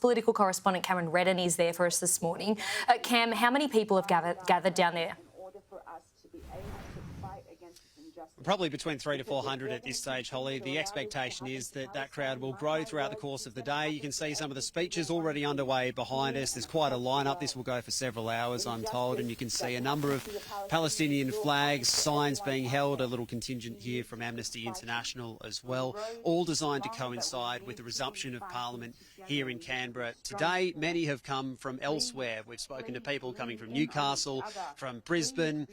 Political correspondent Cameron Redden is there for us this morning. Cam, how many people have gathered down there? Probably between 300 to 400 at this stage, Holly. The expectation is that that crowd will grow throughout the course of the day. You can see some of the speeches already underway behind us. There's quite a lineup. This will go for several hours, I'm told, and you can see a number of Palestinian flags, signs being held, a little contingent here from Amnesty International as well, all designed to coincide with the resumption of Parliament here in Canberra. Today, many have come from elsewhere. We've spoken to people coming from Newcastle, from Brisbane,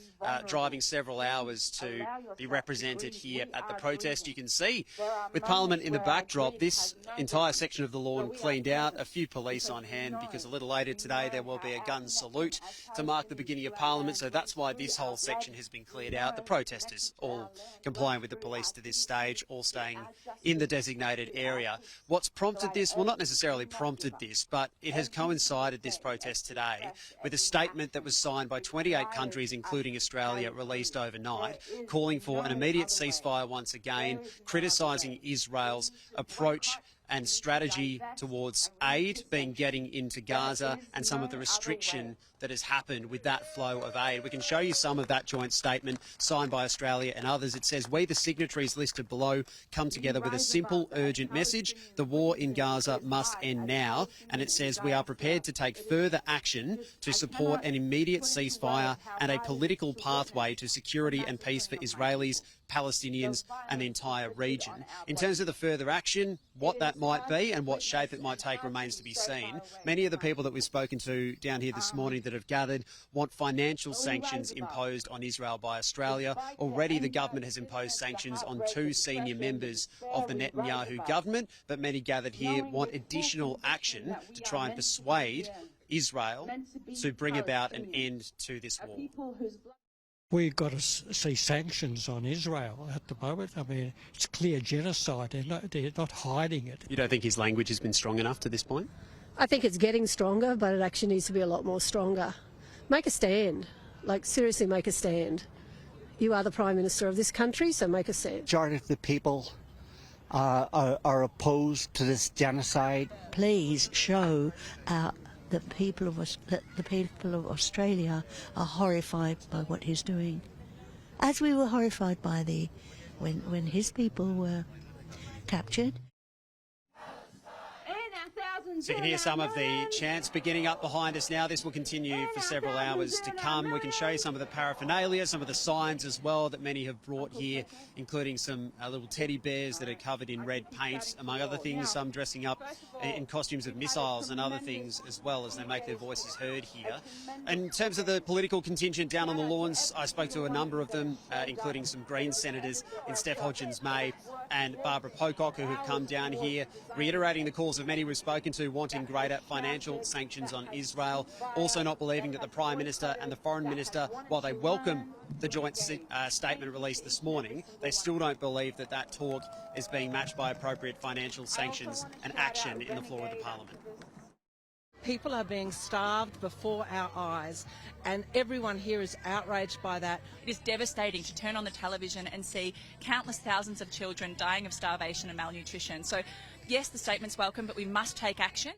driving several hours to be represented here at the protest. You can see with Parliament in the backdrop, this entire section of the lawn cleaned out, a few police on hand because a little later today there will be a gun salute to mark the beginning of Parliament, so that's why this whole section has been cleared out. The protesters all complying with the police to this stage, all staying in the designated area. What's prompted this? Well, not necessarily prompted this, but it has coincided, this protest today, with a statement that was signed by 28 countries, including Australia, released overnight, calling for an immediate ceasefire once again, criticising Israel's approach and strategy towards aid being getting into Gaza and some of the restriction that has happened with that flow of aid. We can show you some of that joint statement signed by Australia and others. It says, "We, the signatories listed below, come together with a simple, urgent message. The war in Gaza must end now." And it says, "We are prepared to take further action to support an immediate ceasefire and a political pathway to security and peace for Israelis, Palestinians and the entire region." In terms of the further action, what that might be and what shape it might take remains to be seen. Many of the people that we've spoken to down here this morning that have gathered want financial sanctions imposed on Israel by Australia. Already the government has imposed sanctions on 2 senior members of the Netanyahu government, but many gathered here want additional action to try and persuade Israel to bring about an end to this war. We've got to see sanctions on Israel at the moment. I mean, it's clear genocide. They're not hiding it. You don't think his language has been strong enough to this point? I think it's getting stronger, but it actually needs to be a lot more stronger. Make a stand. Like, seriously, make a stand. You are the Prime Minister of this country, so make a stand. The majority of the people are opposed to this genocide. Please show the people of Australia are horrified by what he's doing, as we were horrified by when his people were captured. So you can hear some of the chants beginning up behind us now. This will continue for several hours to come. We can show you some of the paraphernalia, some of the signs as well that many have brought here, including some little teddy bears that are covered in red paint, among other things, some dressing up in costumes of missiles and other things as well as they make their voices heard here. And in terms of the political contingent down on the lawns, I spoke to a number of them, including some Greens senators in Steph Hodgins-May and Barbara Pocock, who have come down here, reiterating the calls of many we've spoken to, wanting greater financial sanctions on Israel, also not believing that the Prime Minister and the Foreign Minister, while they welcome the joint statement released this morning, they still don't believe that that talk is being matched by appropriate financial sanctions and action in the floor of the Parliament. People are being starved before our eyes, and everyone here is outraged by that. It is devastating to turn on the television and see countless thousands of children dying of starvation and malnutrition. So, yes, the statement's welcome, but we must take action.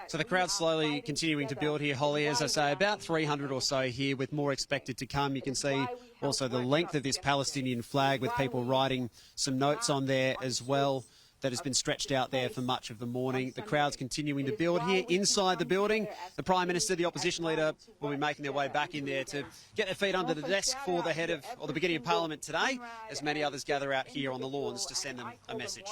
So the crowd's slowly continuing to build here, Holly. As I say, about 300 or so here, with more expected to come. You can see also the length of this Palestinian flag with people writing some notes on there as well. That has been stretched out there for much of the morning. The crowd's continuing to build here inside the building. The Prime Minister, the Opposition Leader will be making their way back in there to get their feet under the desk for the head of, or the beginning of Parliament today, as many others gather out here on the lawns to send them a message.